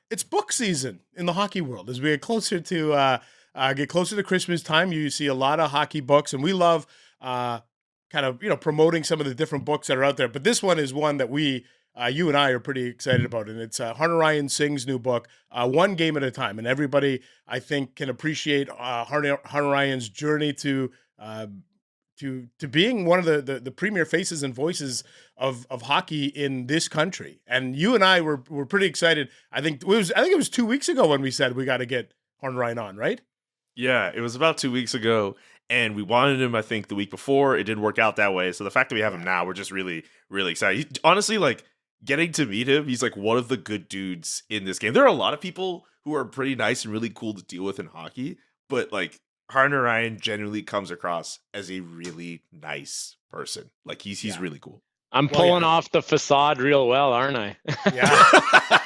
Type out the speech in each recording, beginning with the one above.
it's book season in the hockey world. As we get closer to Christmas time, you see a lot of hockey books, and we love uh, kind of promoting some of the different books that are out there. But this one is one that you and I are pretty excited about, and it's Harnarayan Singh's new book, One Game at a Time. And everybody, I think, can appreciate Harnarayan's journey uh, to being one of the premier faces and voices of hockey in this country. And you and I were pretty excited. I think it was 2 weeks ago when we said we got to get Harnarayan on, right? Yeah, it was about 2 weeks ago, and we wanted him, I think, the week before. It didn't work out that way. So the fact that we have him now, we're just really, really excited. Honestly, like, getting to meet him, he's like one of the good dudes in this game. There are a lot of people who are pretty nice and really cool to deal with in hockey, but like Harner Ryan genuinely comes across as a really nice person. Like he's really cool. I'm pulling off the facade real well, aren't I? Yeah.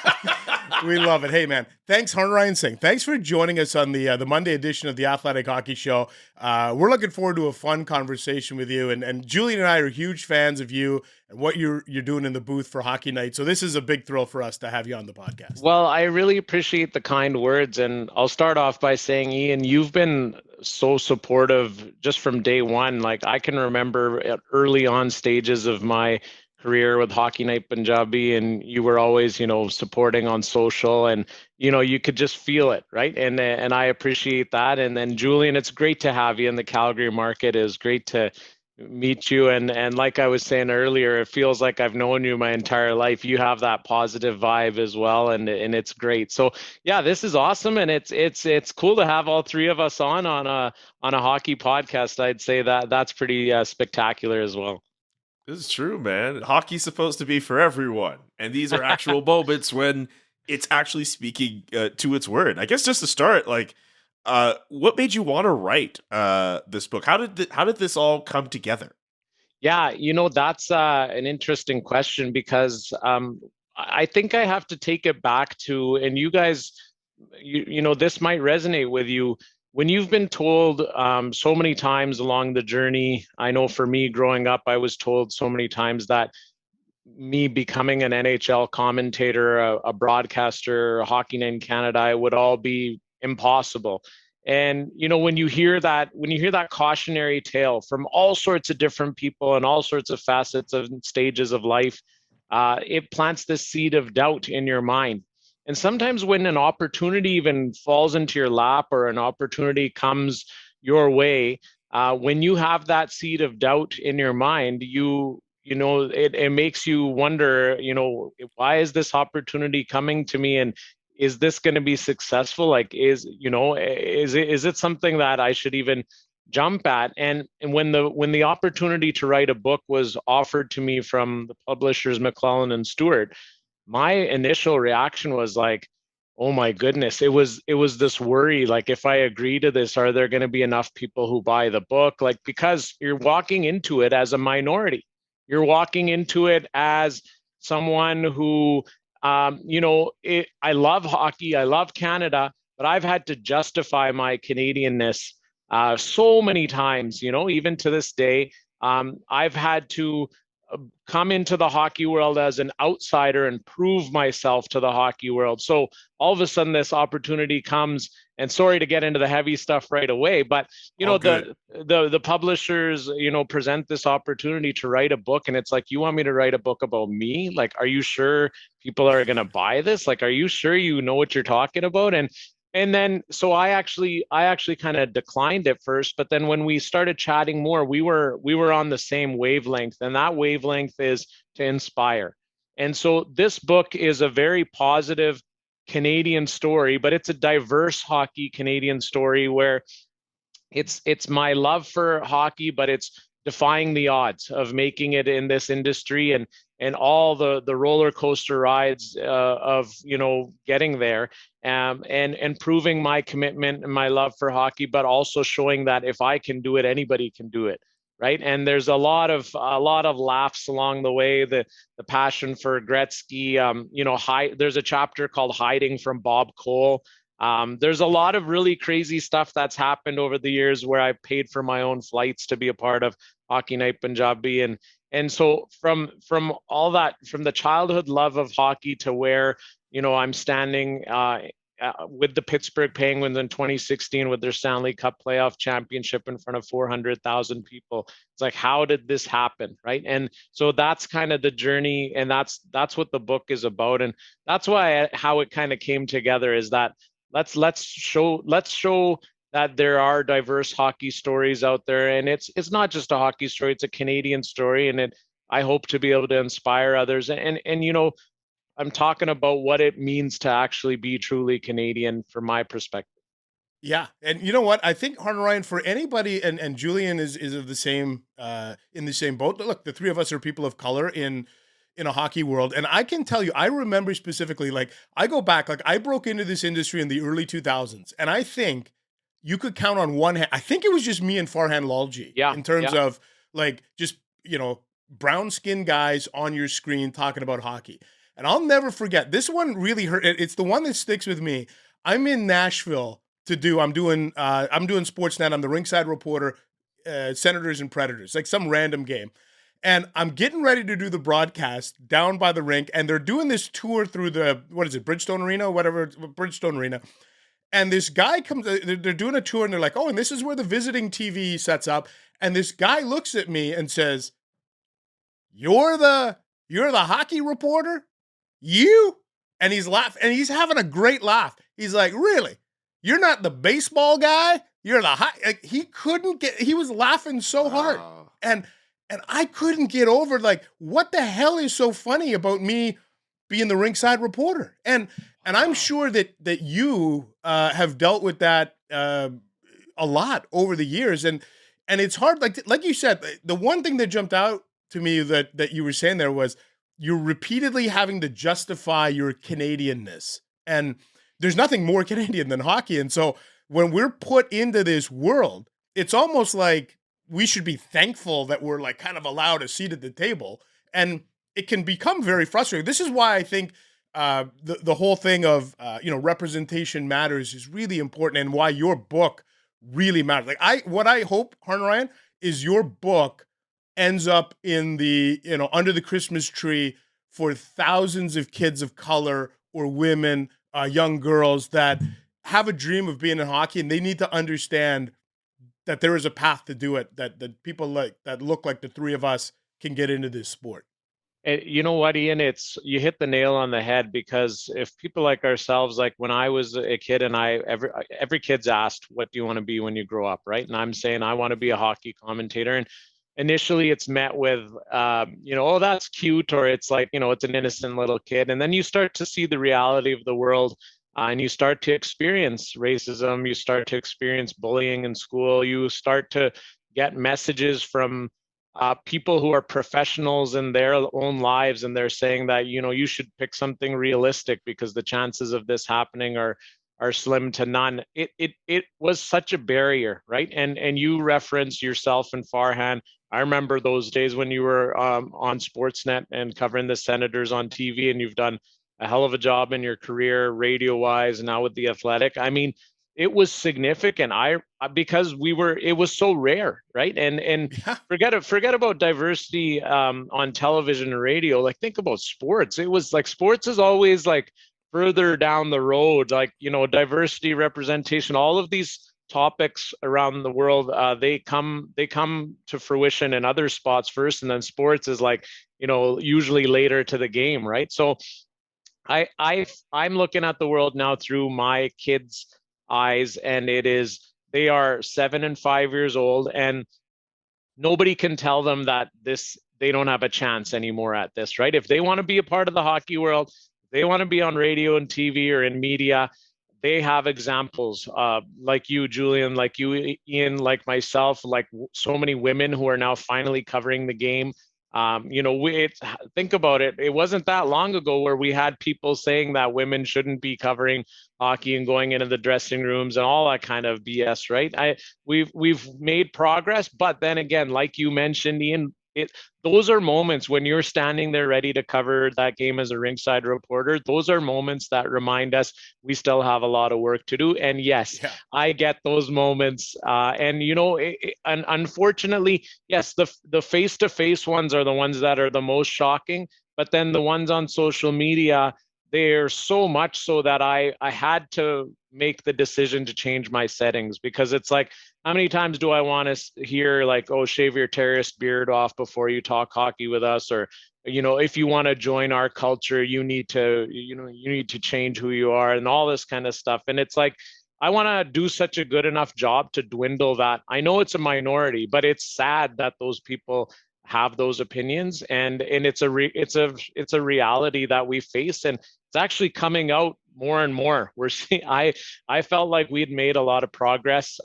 We love it. Hey, man, thanks, Harnarayan Singh. Thanks for joining us on the Monday edition of the Athletic Hockey Show. We're looking forward to a fun conversation with you. And Julian and I are huge fans of you and what you're doing in the booth for Hockey Night. So this is a big thrill for us to have you on the podcast. Well, I really appreciate the kind words. And I'll start off by saying, Ian, you've been so supportive just from day one. Like I can remember at early on stages of my career with Hockey Night Punjabi, and you were always, supporting on social, and you could just feel it, right? And I appreciate that. And then Julian, it's great to have you in the Calgary market. It was great to meet you, and like I was saying earlier, it feels like I've known you my entire life. You have that positive vibe as well, and it's great. So yeah, this is awesome, and it's cool to have all three of us on a hockey podcast. I'd say that's pretty spectacular as well. This is true, man. Hockey's supposed to be for everyone, and these are actual moments when it's actually speaking to its word. I guess just to start, like, what made you want to write this book? How did this all come together? Yeah, that's an interesting question because I think I have to take it back to, and you guys, this might resonate with you. When you've been told so many times along the journey, I know for me growing up, I was told so many times that me becoming an NHL commentator, a broadcaster, a Hockey Night in Canada, it would all be impossible. And when you hear that cautionary tale from all sorts of different people and all sorts of facets of stages of life, it plants this seed of doubt in your mind. And sometimes when an opportunity even falls into your lap or an opportunity comes your way, when you have that seed of doubt in your mind, it makes you wonder, why is this opportunity coming to me, and is this going to be successful? Like, is it something that I should even jump at? And when the opportunity to write a book was offered to me from the publishers McClellan and Stewart, my initial reaction was like, oh my goodness, it was this worry, like, if I agree to this, are there going to be enough people who buy the book? Like, because you're walking into it as a minority, you're walking into it as someone who I love hockey, I love Canada, but I've had to justify my Canadianness so many times, even to this day. I've had to come into the hockey world as an outsider and prove myself to the hockey world. So all of a sudden this opportunity comes, and sorry to get into the heavy stuff right away, but the publishers, present this opportunity to write a book, and it's like, you want me to write a book about me? Like, are you sure people are going to buy this? Like, are you sure you know what you're talking about? And then, so I actually kind of declined at first, but then when we started chatting more, we were on the same wavelength, and that wavelength is to inspire. And so this book is a very positive Canadian story, but it's a diverse hockey Canadian story where it's my love for hockey, but it's defying the odds of making it in this industry, and all the roller coaster rides of getting there, and proving my commitment and my love for hockey, but also showing that if I can do it, anybody can do it, right? And there's a lot of laughs along the way. The passion for Gretzky, there's a chapter called "Hiding from Bob Cole." There's a lot of really crazy stuff that's happened over the years where I paid for my own flights to be a part of Hockey Night Punjabi, And so from all that, from the childhood love of hockey to where, I'm standing with the Pittsburgh Penguins in 2016 with their Stanley Cup playoff championship in front of 400,000 people. It's like, how did this happen, right? And so that's kind of the journey, and that's what the book is about, and that's why how it kind of came together is that let's show that there are diverse hockey stories out there, and it's not just a hockey story; it's a Canadian story, and I hope to be able to inspire others, and I'm talking about what it means to actually be truly Canadian from my perspective. Yeah, and you know what? I think Harnarayan, for anybody, and Julian is of the same in the same boat. Look, the three of us are people of color in a hockey world, and I can tell you, I remember specifically, like I go back, like I broke into this industry in the early 2000s, and I think you could count on one hand. I think it was just me and Farhan Lalji Yeah, in terms yeah. of like just brown skinned guys on your screen talking about hockey. And I'll never forget this one. Really hurt. It's the one that sticks with me. I'm in Nashville to do. I'm doing Sportsnet. I'm the ringside reporter. Senators and Predators, like some random game. And I'm getting ready to do the broadcast down by the rink, and they're doing this tour through the, what is it, Bridgestone Arena, whatever, Bridgestone Arena. And this guy comes, they're doing a tour, and they're like, oh, and this is where the visiting TV sets up. And this guy looks at me and says, you're the hockey reporter? You? And he's laughing, and he's having a great laugh. He's like, really? You're not the baseball guy? You're the hockey. Like, he was laughing so hard. And I couldn't get over, like, what the hell is so funny about me being the ringside reporter? And I'm sure that you have dealt with that a lot over the years. And it's hard, like you said, the one thing that jumped out to me that you were saying there was you're repeatedly having to justify your Canadianness. And there's nothing more Canadian than hockey. And so when we're put into this world, it's almost like we should be thankful that we're like kind of allowed a seat at the table. And it can become very frustrating. This is why I think the whole thing of representation matters is really important, and why your book really matters. Like what I hope, Harnarayan, is your book ends up in the under the Christmas tree for thousands of kids of color or women, young girls that have a dream of being in hockey, and they need to understand that there is a path to do it, that people like that look like the three of us can get into this sport. And you know what, Ian? You hit the nail on the head, because if people like ourselves, like when I was a kid, and every kid's asked, what do you want to be when you grow up, right? And I'm saying I want to be a hockey commentator. And initially it's met with, oh, that's cute, or it's like, it's an innocent little kid. And then you start to see the reality of the world, and you start to experience racism, you start to experience bullying in school, you start to get messages from people who are professionals in their own lives, and they're saying that you should pick something realistic because the chances of this happening are slim to none. It was such a barrier, right? And you reference yourself and Farhan. I remember those days when you were on Sportsnet and covering the Senators on TV, and you've done a hell of a job in your career, radio wise, and now with the Athletic. I mean, it was significant. Because it was so rare, right? And Yeah. forget about diversity on television and radio. Like, think about sports. It was like sports is always like further down the road, like diversity, representation, all of these topics around the world, they come to fruition in other spots first, and then sports is like usually later to the game, right? So I'm looking at the world now through my kids' eyes, and they are 7 and 5 years old, and nobody can tell them that they don't have a chance anymore at this, right? If they want to be a part of the hockey world, they want to be on radio and TV or in media, they have examples like you, Julian, like you, Ian, like myself, like so many women who are now finally covering the game. Think about it. It wasn't that long ago where we had people saying that women shouldn't be covering hockey and going into the dressing rooms and all that kind of BS, right? We've made progress, but then again, like you mentioned, Ian, those are moments when you're standing there ready to cover that game as a ringside reporter. Those are moments that remind us we still have a lot of work to do. And yes, Yeah. I get those moments. And and unfortunately, yes, the face-to-face ones are the ones that are the most shocking. But then the ones on social media, they're so much so that I had to make the decision to change my settings, because it's like, how many times do I want to hear like, oh, shave your terrorist beard off before you talk hockey with us? Or, if you want to join our culture, you need to change who you are, and all this kind of stuff. And it's like, I want to do such a good enough job to dwindle that. I know it's a minority, but it's sad that those people have those opinions, and it's a reality that we face, and it's actually coming out more and more. We're seeing, I felt like we'd made a lot of progress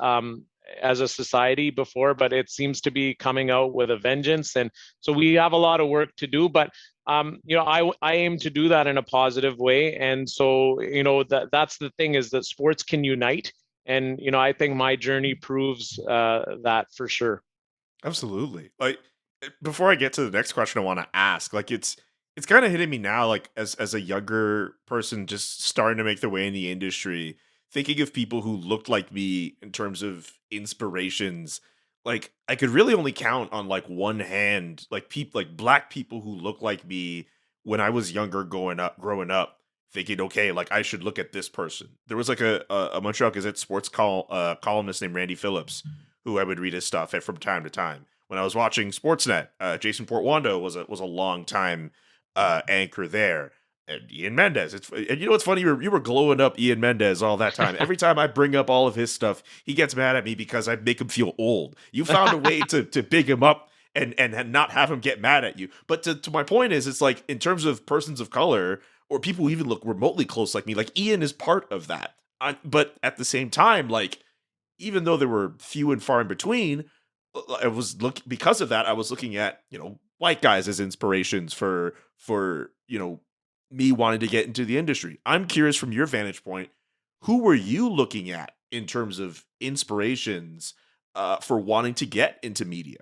as a society before, but it seems to be coming out with a vengeance. And so we have a lot of work to do, but I aim to do that in a positive way. And so, that's the thing, is that sports can unite. And, I think my journey proves that for sure. Absolutely. Like, before I get to the next question I want to ask, like it's kind of hitting me now, like as a younger person just starting to make their way in the industry, thinking of people who looked like me in terms of inspirations. Like I could really only count on like one hand, like people, like black people who look like me when I was younger, growing up, thinking, okay, like I should look at this person. There was like a Montreal Gazette sports columnist named Randy Phillips, who I would read his stuff at from time to time. When I was watching Sportsnet, Jason Portwando was a long time anchor there. And Ian Mendes. And you know what's funny? You were glowing up Ian Mendes all that time. Every time I bring up all of his stuff, he gets mad at me because I make him feel old. You found a way to big him up and not have him get mad at you. But to my point is, it's like in terms of persons of color or people who even look remotely close like me, like Ian is part of that. But at the same time, like even though there were few and far in between, because of that, I was looking at, white guys as inspirations for me wanting to get into the industry. I'm curious from your vantage point, who were you looking at in terms of inspirations for wanting to get into media?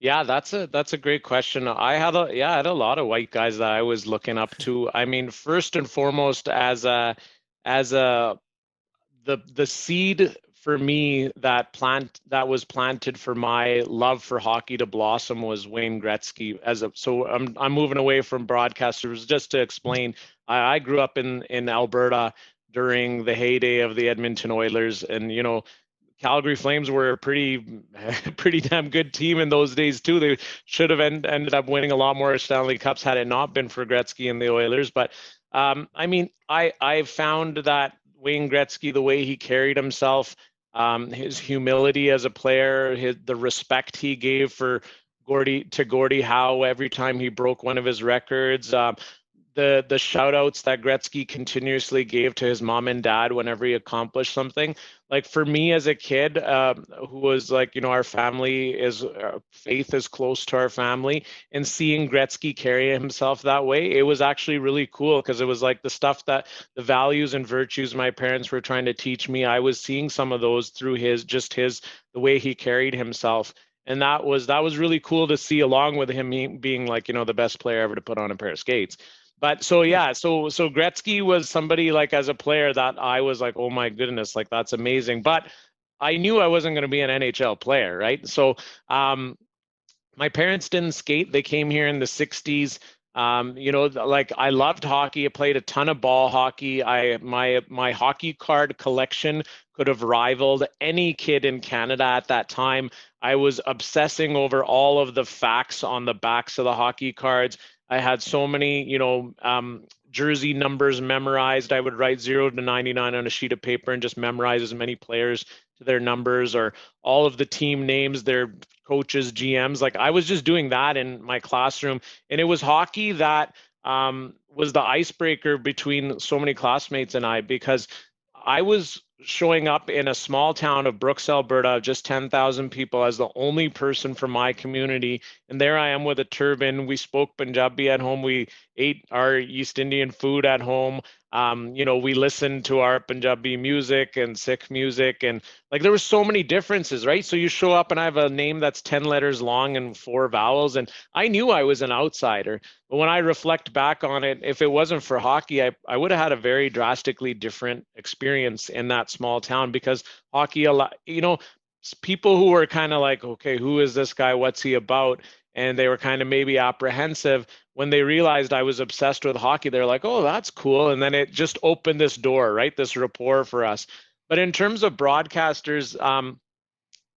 Yeah, that's a great question. I had a lot of white guys that I was looking up to. I mean, first and foremost, as a the seed for me that was planted for my love for hockey to blossom was Wayne Gretzky. So I'm moving away from broadcasters just to explain. I grew up in Alberta during the heyday of the Edmonton Oilers, and Calgary Flames were a pretty damn good team in those days too. They should have ended up winning a lot more Stanley Cups had it not been for Gretzky and the Oilers. But I mean, I found that Wayne Gretzky, the way he carried himself, his humility as a player, the respect he gave for Gordie Howe every time he broke one of his records, the shout outs that Gretzky continuously gave to his mom and dad whenever he accomplished something. Like for me as a kid, who was like, our family is faith is close to our family, and seeing Gretzky carry himself that way, it was actually really cool, because it was like the stuff that the values and virtues my parents were trying to teach me. I was seeing some of those through the way he carried himself. And that was really cool to see, along with him being like, the best player ever to put on a pair of skates. But so yeah, so Gretzky was somebody, like, as a player, that I was like, oh my goodness, like that's amazing. But I knew I wasn't going to be an NHL player, right? So my parents didn't skate. They came here in the 60s. Like I loved hockey. I played a ton of ball hockey. My hockey card collection could have rivaled any kid in Canada at that time. I was obsessing over all of the facts on the backs of the hockey cards. I had so many, jersey numbers memorized. I would write 0 to 99 on a sheet of paper and just memorize as many players to their numbers, or all of the team names, their coaches, GMs. Like I was just doing that in my classroom. And it was hockey that was the icebreaker between so many classmates and I, because I was showing up in a small town of Brooks, Alberta, just 10,000 people, as the only person from my community. And there I am with a turban. We spoke Punjabi at home. We ate our East Indian food at home. We listened to our Punjabi music and Sikh music, and like there were so many differences, right? So you show up and I have a name that's 10 letters long and 4 vowels, and I knew I was an outsider. But when I reflect back on it, if it wasn't for hockey, I would have had a very drastically different experience in that small town, because hockey, people who were kind of like, okay, who is this guy? What's he about? And they were kind of maybe apprehensive. When they realized I was obsessed with hockey, they're like, oh, that's cool. And then it just opened this door, right? This rapport for us. But in terms of broadcasters,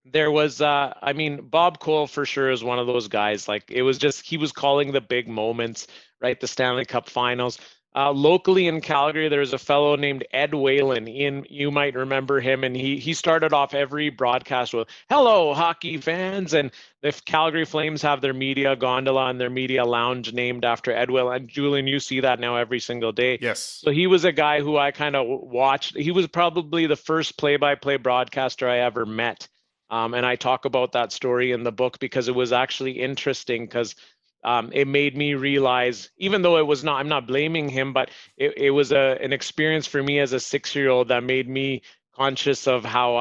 there was, Bob Cole for sure is one of those guys. Like it was just, he was calling the big moments, right? The Stanley Cup finals. Locally in Calgary, there was a fellow named Ed Whalen. Ian, you might remember him, and he started off every broadcast with "Hello, hockey fans," and the Calgary Flames have their media gondola and their media lounge named after Ed Whalen. And Julian, you see that now every single day. Yes. So he was a guy who I kind of watched. He was probably the first play-by-play broadcaster I ever met. And I talk about that story in the book because it was actually interesting, because it made me realize, even though it was not, I'm not blaming him, but it was an experience for me as a 6-year-old that made me conscious of how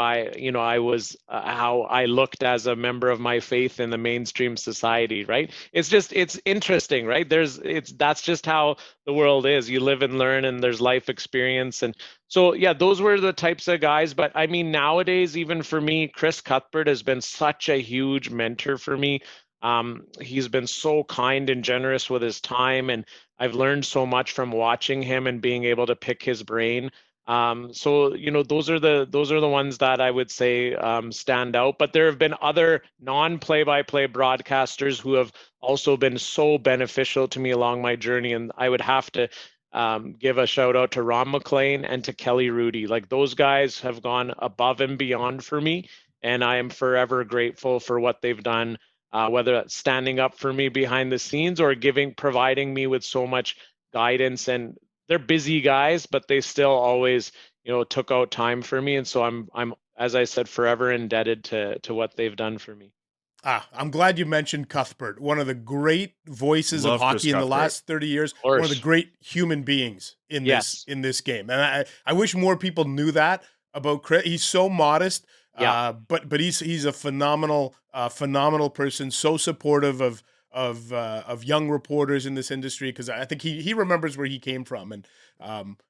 how I looked as a member of my faith in the mainstream society, right? It's interesting, right? That's just how the world is. You live and learn, and there's life experience. And so, yeah, those were the types of guys. But I mean, nowadays, even for me, Chris Cuthbert has been such a huge mentor for me. He's been so kind and generous with his time, and I've learned so much from watching him and being able to pick his brain. Those are the ones that I would say stand out. But there have been other non-play-by-play broadcasters who have also been so beneficial to me along my journey, and I would have to give a shout out to Ron McLean and to Kelly Rudy. Like those guys have gone above and beyond for me, and I am forever grateful for what they've done. Whether that's standing up for me behind the scenes or providing me with so much guidance. And they're busy guys, but they still always, took out time for me. And so I'm, as I said, forever indebted to what they've done for me. I'm glad you mentioned Cuthbert, one of the great voices Love of hockey Chris in the Cuthbert. last 30 years, Of course. one of the great human beings in this game. And I wish more people knew that about Chris. He's so modest, Yeah. but he's a phenomenal person, so supportive of young reporters in this industry, because I think he remembers where he came from. And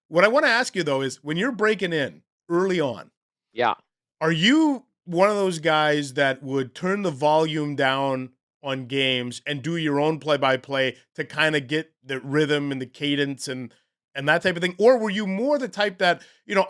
what I want to ask you though is, when you're breaking in early on, Yeah. are you one of those guys that would turn the volume down on games and do your own play-by-play to kind of get the rhythm and the cadence and that type of thing? Or were you more the type that,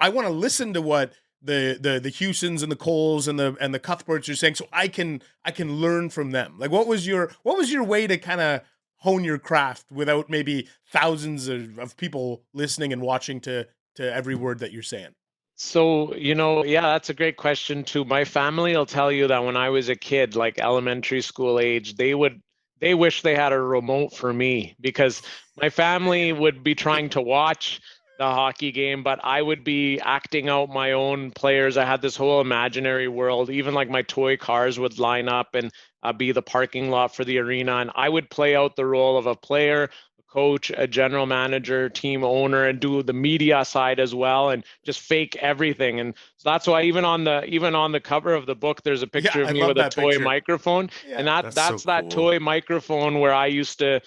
I want to listen to what the Hewsons and the Coles and the Cuthberts are saying, so I can learn from them? Like, what was your way to kind of hone your craft without maybe thousands of people listening and watching to every word that you're saying? So, yeah, that's a great question too. My family will tell you that when I was a kid, like elementary school age, they wish they had a remote for me, because my family would be trying to watch the hockey game, but I would be acting out my own players. I had this whole imaginary world. Even like my toy cars would line up and be the parking lot for the arena, and I would play out the role of a player, coach, a general manager, team owner, and do the media side as well, and just fake everything. And so that's why even on the cover of the book, there's a picture of me with a toy microphone. Yeah, and that's so that cool. toy microphone where I used to,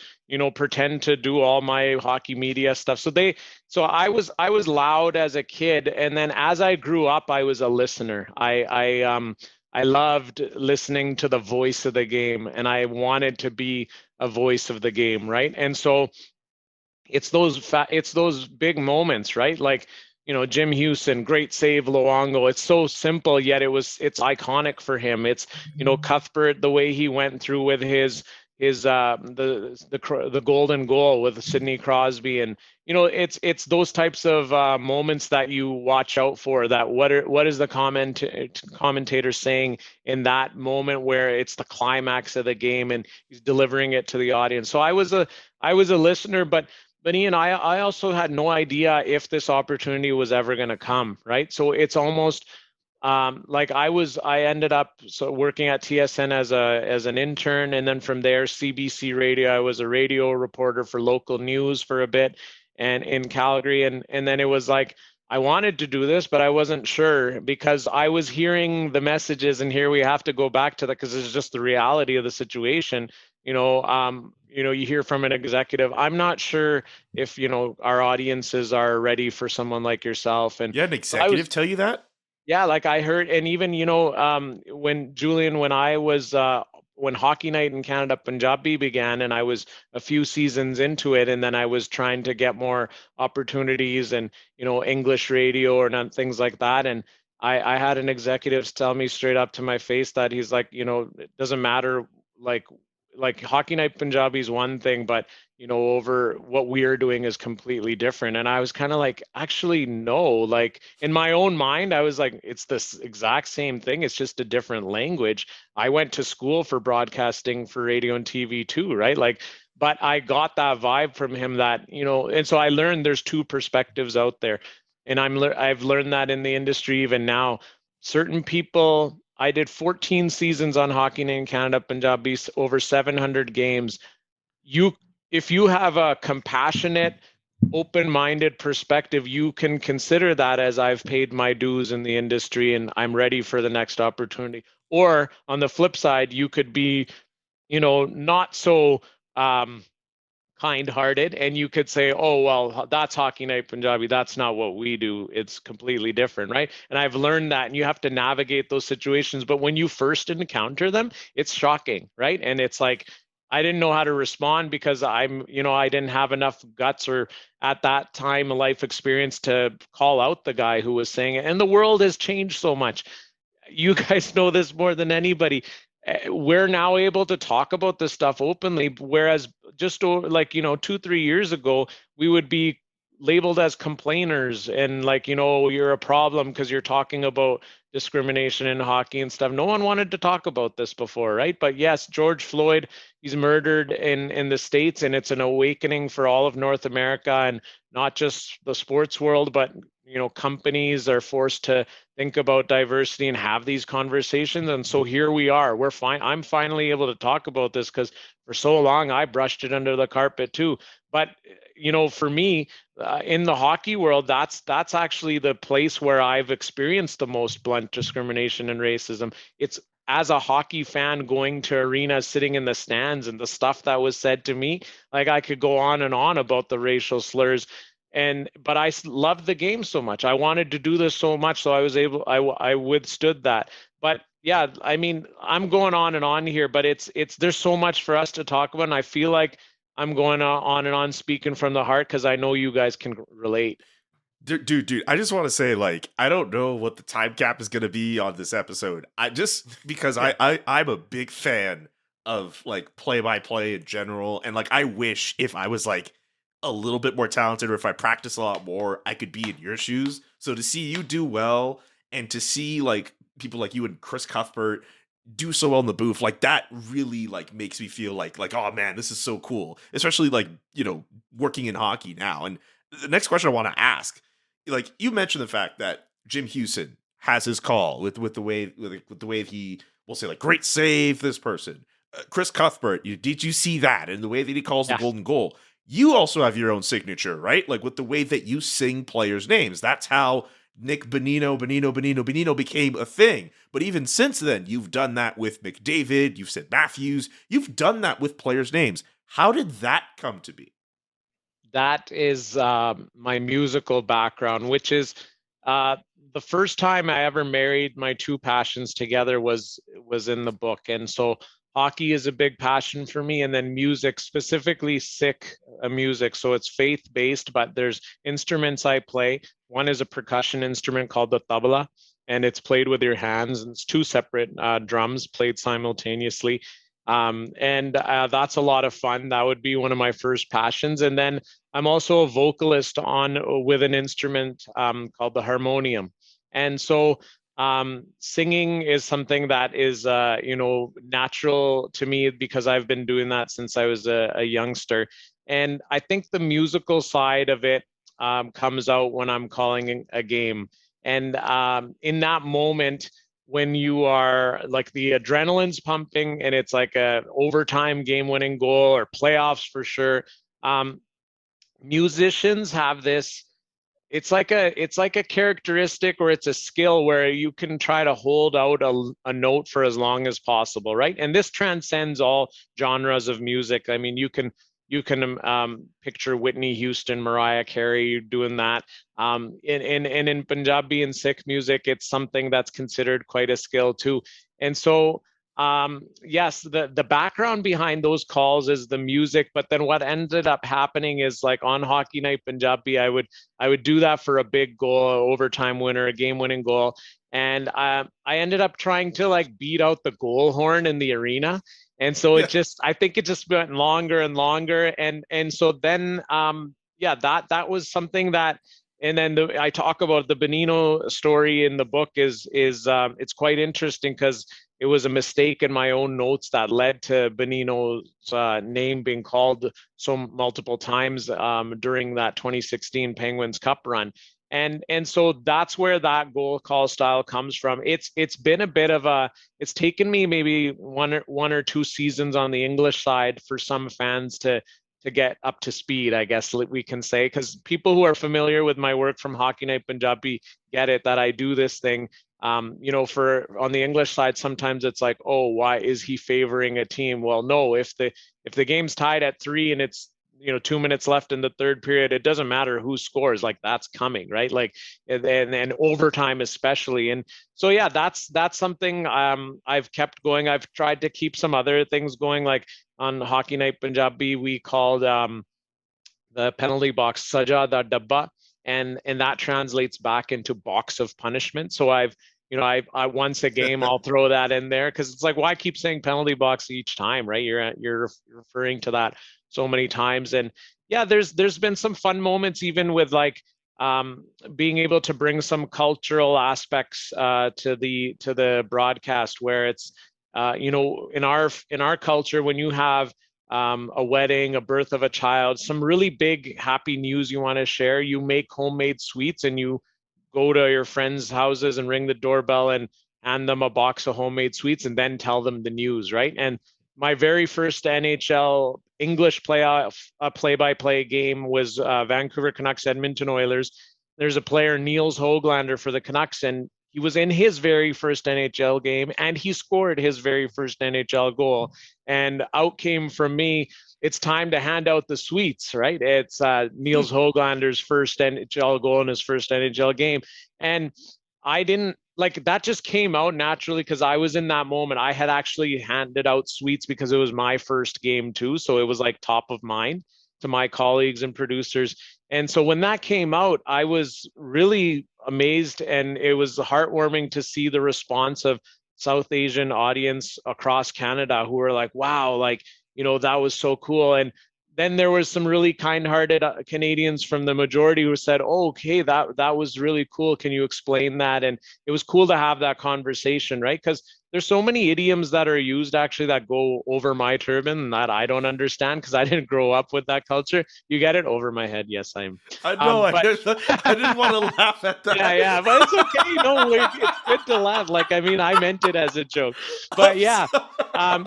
pretend to do all my hockey media stuff. So I was loud as a kid, and then as I grew up, I was a listener. I loved listening to the voice of the game, and I wanted to be a voice of the game, right? And so it's those big moments, right? Like, Jim Hewson, great save, Luongo. It's so simple, yet it's iconic for him. It's, Cuthbert, the way he went through with his the golden goal with Sidney Crosby, and it's those types of moments that you watch out for. That what is the commentator saying in that moment where it's the climax of the game and he's delivering it to the audience. So I was a listener, but Ian, I also had no idea if this opportunity was ever going to come, right? So it's almost like I ended up working at TSN as an intern, and then from there CBC Radio. I was a radio reporter for local news for a bit, and in Calgary, and then it was like I wanted to do this, but I wasn't sure because I was hearing the messages, and here we have to go back to that because it's just the reality of the situation. You hear from an executive. I'm not sure if our audiences are ready for someone like yourself, and You had an so I was. executive tell you that? Yeah, like I heard, and even when Julian, when I was when Hockey Night in Canada Punjabi began, and I was a few seasons into it, and then I was trying to get more opportunities and English radio or not, things like that, and I had an executive tell me straight up to my face that he's like, it doesn't matter, like Hockey Night Punjabi is one thing, but over what we are doing is completely different. And I was kind of like, actually, no. Like in my own mind, I was like, it's this exact same thing. It's just a different language. I went to school for broadcasting for radio and TV too, right? Like, but I got that vibe from him that, and so I learned there's two perspectives out there. And I've learned that in the industry even now. Certain people, I did 14 seasons on Hockey Night in Canada Punjabi, over 700 games. You If you have a compassionate, open-minded perspective, you can consider that as I've paid my dues in the industry and I'm ready for the next opportunity. Or on the flip side, you could be, not so kind-hearted, and you could say, oh well, that's Hockey Night Punjabi, that's not what we do, it's completely different, right? And I've learned that, and you have to navigate those situations, but when you first encounter them, it's shocking, right? And it's like, I didn't know how to respond because I didn't have enough guts or at that time life experience to call out the guy who was saying it. And the world has changed so much. You guys know this more than anybody. We're now able to talk about this stuff openly, whereas just like 2-3 years ago, we would be labeled as complainers and like, you're a problem because you're talking about discrimination in hockey and stuff. No one wanted to talk about this before, right? But yes, George Floyd, he's murdered in the States, and it's an awakening for all of North America, and not just the sports world, but companies are forced to think about diversity and have these conversations. And so here we are. We're fine. I'm finally able to talk about this because for so long I brushed it under the carpet too. But for me, in the hockey world, that's actually the place where I've experienced the most blunt discrimination and racism. It's as a hockey fan going to arenas, sitting in the stands, and the stuff that was said to me. Like I could go on and on about the racial slurs, but I loved the game so much. I wanted to do this so much, so I was able. I withstood that. But yeah, I mean, I'm going on and on here, but it's there's so much for us to talk about, and I feel like I'm going on and on speaking from the heart because I know you guys can relate. Dude, I just want to say, like, I don't know what the time cap is going to be on this episode. I just because I'm a big fan of like play by play in general, and like I wish if I was like a little bit more talented or if I practice a lot more, I could be in your shoes. So to see you do well and to see like people like you and Chris Cuthbert do so well in the booth, like that really like makes me feel like oh man, this is so cool. Especially like, working in hockey now. And the next question I want to ask, like you mentioned the fact that Jim Houston has his call with the way he will say like great save this person. Chris Cuthbert, did you see that and the way that he calls the golden goal? You also have your own signature, right? Like with the way that you sing players' names. That's how Nick Bonino became a thing. But even since then, you've done that with McDavid, you've said Matthews, you've done that with players' names. How did that come to be? That is my musical background, which is the first time I ever married my two passions together was in the book. And so hockey is a big passion for me, and then music, specifically Sikh music. So it's faith-based, but there's instruments I play. One is a percussion instrument called the tabla, and it's played with your hands, and it's two separate drums played simultaneously. And that's a lot of fun. That would be one of my first passions. And then I'm also a vocalist with an instrument called the harmonium. And so singing is something that is, natural to me because I've been doing that since I was a youngster. And I think the musical side of it comes out when I'm calling a game. And in that moment, when you are like the adrenaline's pumping and it's like a overtime game-winning goal or playoffs for sure, musicians have this, it's like a characteristic, or it's a skill where you can try to hold out a note for as long as possible, right? And this transcends all genres of music. I mean, you can picture Whitney Houston, Mariah Carey doing that. In Punjabi and Sikh music, it's something that's considered quite a skill too. And so yes, the background behind those calls is the music, but then what ended up happening is, like, on Hockey Night Punjabi, I would do that for a big goal, overtime winner, a game-winning goal, and I ended up trying to, like, beat out the goal horn in the arena, and so I think it just went longer and longer, and so then yeah, that was something that. And then I talk about the Benino story in the book is it's quite interesting because it was a mistake in my own notes that led to Benino's name being called so multiple times during that 2016 Penguins Cup run. And so that's where that goal call style comes from. It's been a bit of a, it's taken me maybe one or two seasons on the English side for some fans to get up to speed, I guess we can say, because people who are familiar with my work from Hockey Night Punjabi get it that I do this thing. For on the English side, sometimes it's like, oh, why is he favoring a team? Well, no, if the game's tied at 3 and it's 2 minutes left in the third period, it doesn't matter who scores, like that's coming, right? Like, and overtime especially. And so yeah, that's something I've kept going. I've tried to keep some other things going, like on Hockey Night Punjabi, we called the penalty box Saja da Dabba, and that translates back into box of punishment. So I once a game I'll throw that in there because it's like, why keep saying penalty box each time, right? You're referring to that so many times, and yeah, there's been some fun moments even with like being able to bring some cultural aspects to the broadcast where it's in our culture, when you have a wedding, a birth of a child, some really big happy news you want to share, you make homemade sweets and you go to your friends' houses and ring the doorbell and hand them a box of homemade sweets and then tell them the news, right? And my very first NHL English play-by-play game was Vancouver Canucks Edmonton Oilers. There's a player, Niels Höglander, for the Canucks, and he was in his very first NHL game and he scored his very first NHL goal. And out came from me, it's time to hand out the sweets, right? It's Niels Höglander's first NHL goal in his first NHL game. And I didn't, like, that just came out naturally because I was in that moment. I had actually handed out sweets because it was my first game too. So it was like top of mind to my colleagues and producers. And so when that came out, I was really amazed, and it was heartwarming to see the response of South Asian audience across Canada who were like, wow, like, that was so cool. And then there was some really kind-hearted Canadians from the majority who said, oh, okay, that was really cool. Can you explain that? And it was cool to have that conversation, right? Because there's so many idioms that are used actually that go over my turban that I don't understand because I didn't grow up with that culture. You get it? Over my head. Yes, I am. I know. I didn't want to laugh at that. Yeah, but it's okay. It's good to laugh. Like, I mean, I meant it as a joke. But yeah,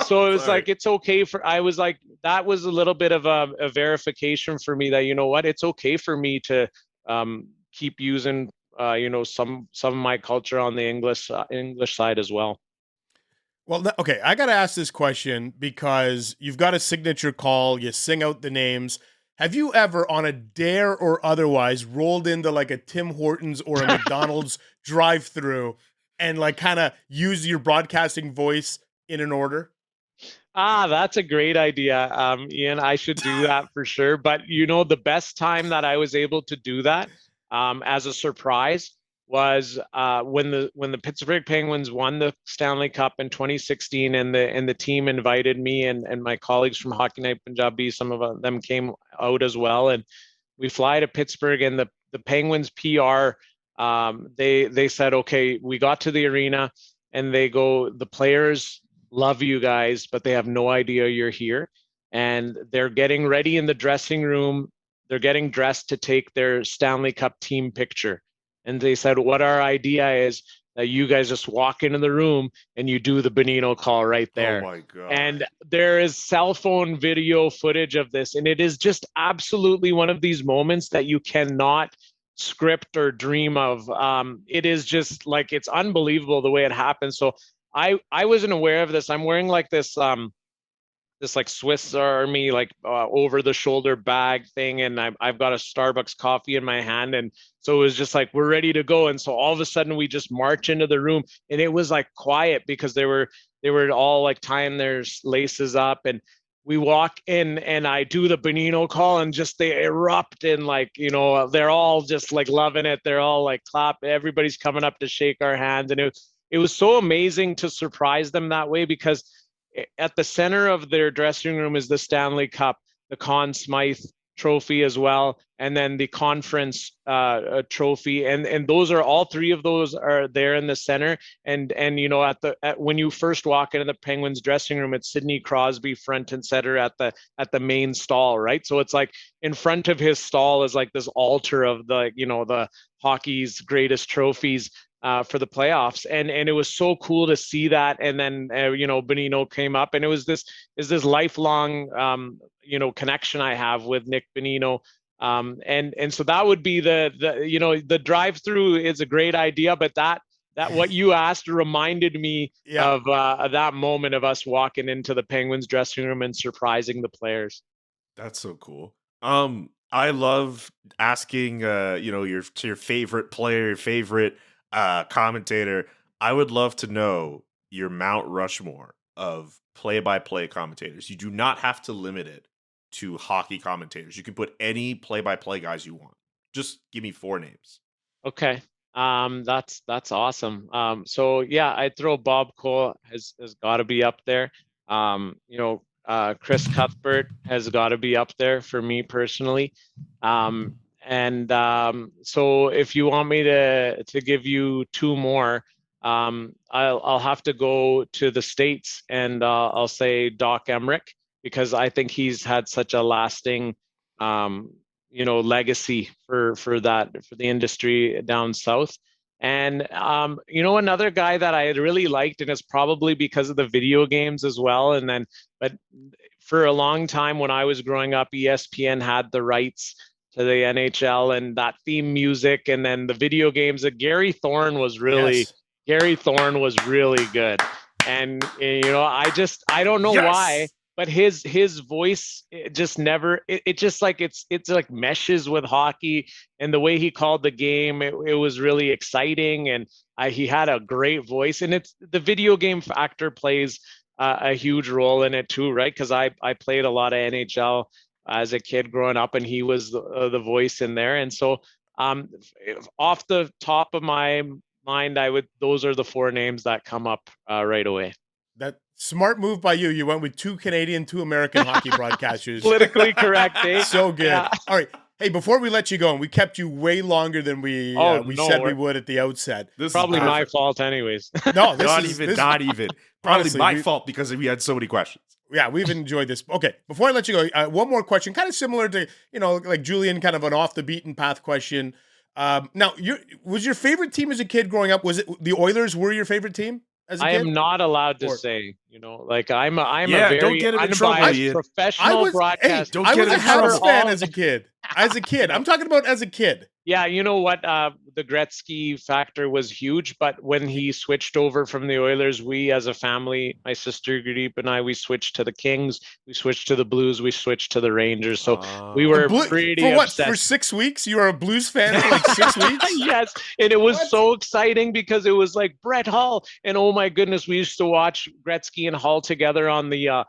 so it was like, it's okay I was like, that was a little bit of a verification for me that, you know what, it's okay for me to keep using, some of my culture on the English side as well. Well, okay, I got to ask this question because you've got a signature call, you sing out the names. Have you ever, on a dare or otherwise, rolled into like a Tim Hortons or a McDonald's drive-through and like kind of use your broadcasting voice in an order? That's a great idea, Ian. I should do that for sure. But the best time that I was able to do that as a surprise was when the Pittsburgh Penguins won the Stanley Cup in 2016, and the team invited me and my colleagues from Hockey Night Punjabi. Some of them came out as well, and we fly to Pittsburgh. And the Penguins PR, they said, okay, we got to the arena, and they go, the players love you guys, but they have no idea you're here, and they're getting ready in the dressing room. They're getting dressed to take their Stanley Cup team picture. And they said, what our idea is, that you guys just walk into the room and you do the Benino call right there. Oh my God. And there is cell phone video footage of this, and it is just absolutely one of these moments that you cannot script or dream of. It is just like, it's unbelievable the way it happens. So I wasn't aware of this. I'm wearing like this this like Swiss Army like over the shoulder bag thing, and I've got a Starbucks coffee in my hand, and so it was just like, we're ready to go. And so all of a sudden we just march into the room, and it was like quiet because they were all like tying their laces up, and we walk in and I do the Benino call, and just they erupt, and like, you know, they're all just like loving it. They're all like clap. Everybody's coming up to shake our hands, and it was so amazing to surprise them that way, because at the center of their dressing room is the Stanley Cup, the Conn Smythe trophy as well, and then the conference trophy, and those are all three of those are there in the center. And you know, when you first walk into the Penguins dressing room, it's Sidney Crosby front and center at the main stall, right? So it's like in front of his stall is like this altar of the, you know, the hockey's greatest trophies for the playoffs, and it was so cool to see that. And then you know, Benino came up, and it was this lifelong you know, connection I have with Nick Benino, and so that would be the you know, the drive-through is a great idea, but that what you asked reminded me of that moment of us walking into the Penguins dressing room and surprising the players. That's so cool. I love asking you know, your favorite player, your favorite commentator. I would love to know your Mount Rushmore of play-by-play commentators. You do not have to limit it to hockey commentators. You can put any play-by-play guys you want. Just give me 4 names. Okay. That's awesome. So yeah, I'd throw Bob Cole has got to be up there. You know, Chris Cuthbert has got to be up there for me personally. So if you want me to give you 2 more, I'll have to go to the States, and I'll say Doc Emmerich, because I think he's had such a lasting you know, legacy for the industry down south. And you know, another guy that I really liked, and it's probably because of the video games as well, and then but for a long time when I was growing up, ESPN had the rights to the NHL and that theme music, and then the video games. Gary Thorne was really good. And you know, I don't know why, but his voice, it just never, it just like it's like meshes with hockey, and the way he called the game, it was really exciting, and he had a great voice. And it's the video game factor plays a huge role in it too, right? Because I played a lot of NHL as a kid growing up, and he was the voice in there. And so off the top of my mind, those are the 4 names that come up right away. That smart move by you. You went with 2 Canadian, 2 American hockey broadcasters. Politically correct, eh? So good. Yeah. All right. Hey, before we let you go, and we kept you way longer than we said we would at the outset. This probably is my fault, anyways. No, not even. Probably honestly, my fault, because we had so many questions. Yeah, we've enjoyed this. Okay, before I let you go, one more question, kind of similar to, you know, like Julian, kind of an off the beaten path question. Now, was your favorite team as a kid growing up? Was it the Oilers? Were your favorite team as a kid? I am not allowed to say. You know, like I'm a very don't get him in trouble, professional broadcaster. I was a Habs fan as a kid. I'm talking about as a kid. Yeah, you know what? The Gretzky factor was huge, but when he switched over from the Oilers, we as a family, my sister Gurdeep and I, we switched to the Kings, we switched to the Blues, we switched to the Rangers. So we were pretty obsessed. For 6 weeks? You were a Blues fan for like 6 weeks? Yes, and it was so exciting because it was like Brett Hull, and oh my goodness, we used to watch Gretzky and Hull together on the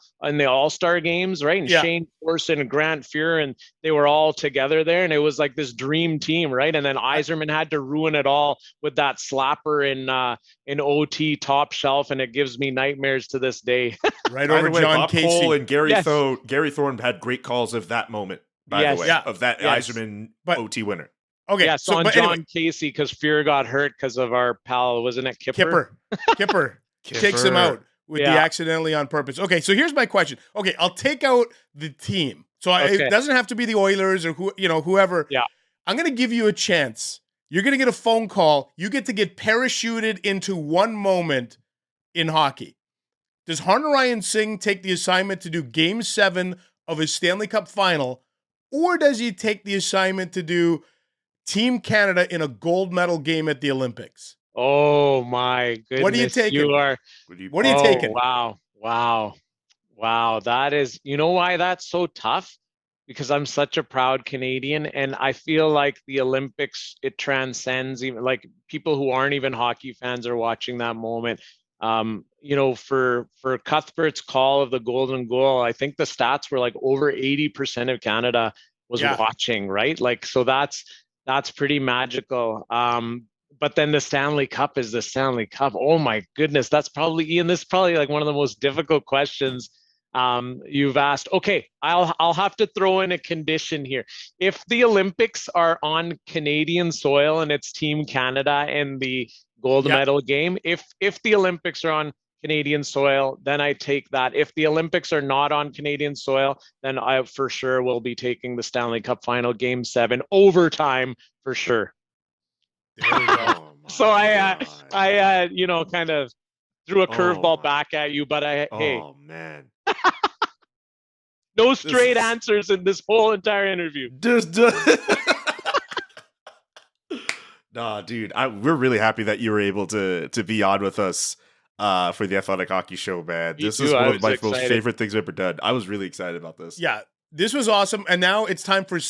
All-Star games, right? And Shane Corson and Grant Fuhr, and they were all together there, and it was like this dream team, right? And then Yzerman had to ruin it all with that slapper in OT top shelf, and it gives me nightmares to this day. Right over John Bob Casey. Cole and Gary Thorne had great calls of that moment, by the way, of that Yzerman OT winner. Okay, yes, on John Casey, because Fuhr got hurt because of our pal, wasn't it Kipper? Kipper takes him out with the accidentally on purpose. Okay, so here's my question. Okay, I'll take out the team. So it doesn't have to be the Oilers or whoever. Yeah. I'm going to give you a chance. You're going to get a phone call. You get to get parachuted into one moment in hockey. Does Harnarayan Singh take the assignment to do Game 7 of his Stanley Cup final, or does he take the assignment to do Team Canada in a gold medal game at the Olympics? Oh my goodness. What are you taking? What are you taking? Wow. That is, you know why that's so tough? Because I'm such a proud Canadian, and I feel like the Olympics, it transcends even like people who aren't even hockey fans are watching that moment. For Cuthbert's call of the golden goal, I think the stats were like over 80% of Canada was watching, right? Like, so that's pretty magical. But then the Stanley Cup is the Stanley Cup. Oh my goodness, that's probably, Ian, this is probably like one of the most difficult questions you've asked. Okay, I'll have to throw in a condition here. If the Olympics are on Canadian soil and it's Team Canada in the gold medal game, if the Olympics are on Canadian soil, then I take that. If the Olympics are not on Canadian soil, then I for sure will be taking the Stanley Cup final Game 7 overtime for sure. There we go. So I kind of threw a curveball back at you, but oh man. No straight answers in this whole entire interview. Nah, dude, we're really happy that you were able to be on with us for the Athletic Hockey Show, man. This is one of my most favorite things we've ever done. I was really excited about this. Yeah, this was awesome. And now it's time for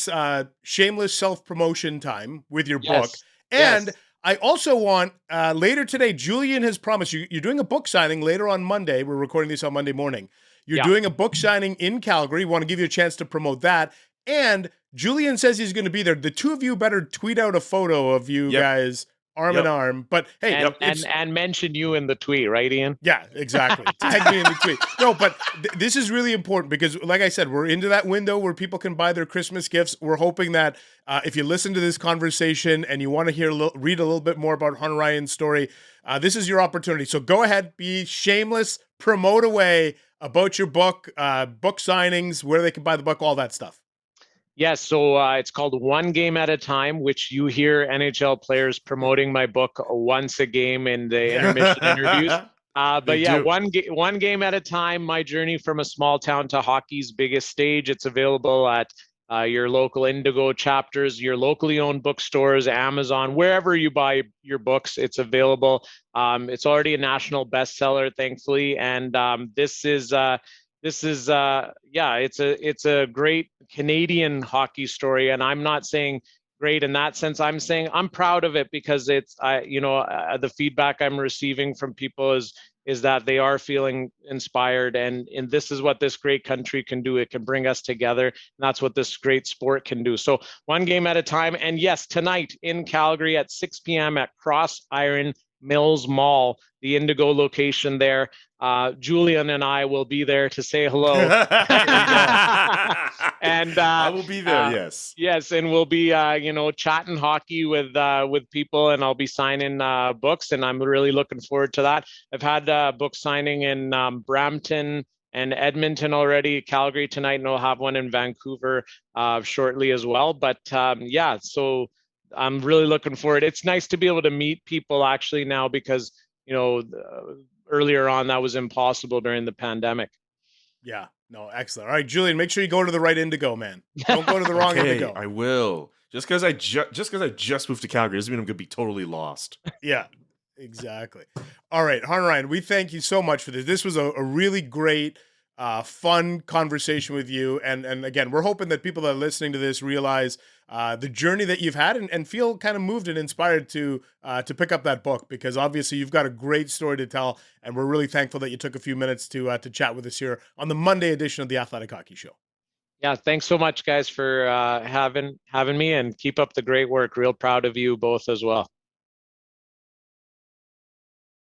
shameless self-promotion time with your book. And I also want, later today, Julian has promised you're doing a book signing later on Monday. We're recording this on Monday morning. You're doing a book signing in Calgary. We want to give you a chance to promote that. And Julian says he's going to be there. The two of you better tweet out a photo of you guys arm in arm. But hey, and mention you in the tweet, right, Ian? Yeah, exactly. Tag me in the tweet. No, but this is really important because, like I said, we're into that window where people can buy their Christmas gifts. We're hoping that if you listen to this conversation and you want to read a little bit more about Harnarayan's story, this is your opportunity. So go ahead, be shameless, promote away about your book, book signings, where they can buy the book, all that stuff. Yes, so it's called One Game at a Time, which you hear NHL players promoting my book once a game in the intermission interviews. One game at a time, my journey from a small town to hockey's biggest stage. It's available at your local Indigo chapters, your locally owned bookstores, Amazon, wherever you buy your books, it's available. It's already a national bestseller, thankfully, and it's a great Canadian hockey story, and I'm not saying great in that sense. I'm saying I'm proud of it because it's the feedback I'm receiving from people is that they are feeling inspired, and this is what this great country can do. It can bring us together, and that's what this great sport can do. So one game at a time. And yes, tonight in Calgary at 6 p.m. at Cross Iron Mills Mall, the Indigo location there. Julian and I will be there to say hello. And I will be there. Yes, and we'll be chatting hockey with people, and I'll be signing books, and I'm really looking forward to that. I've had book signing in Brampton and Edmonton already, Calgary tonight, and I'll have one in Vancouver shortly as well. But so I'm really looking forward. It's nice to be able to meet people actually now because, earlier on that was impossible during the pandemic. Yeah, no, excellent. All right, Julian, make sure you go to the right Indigo, man. Don't go to the wrong Indigo. I will. Just because I just moved to Calgary doesn't mean I'm going to be totally lost. Yeah, exactly. All right, Harnarayan, we thank you so much for this. This was a really great, fun conversation with you. And again, we're hoping that people that are listening to this realize the journey that you've had and feel kind of moved and inspired to pick up that book, because obviously you've got a great story to tell, and we're really thankful that you took a few minutes to chat with us here on the Monday edition of the Athletic Hockey Show. Yeah, thanks so much, guys, for having me, and keep up the great work. Real proud of you both as well.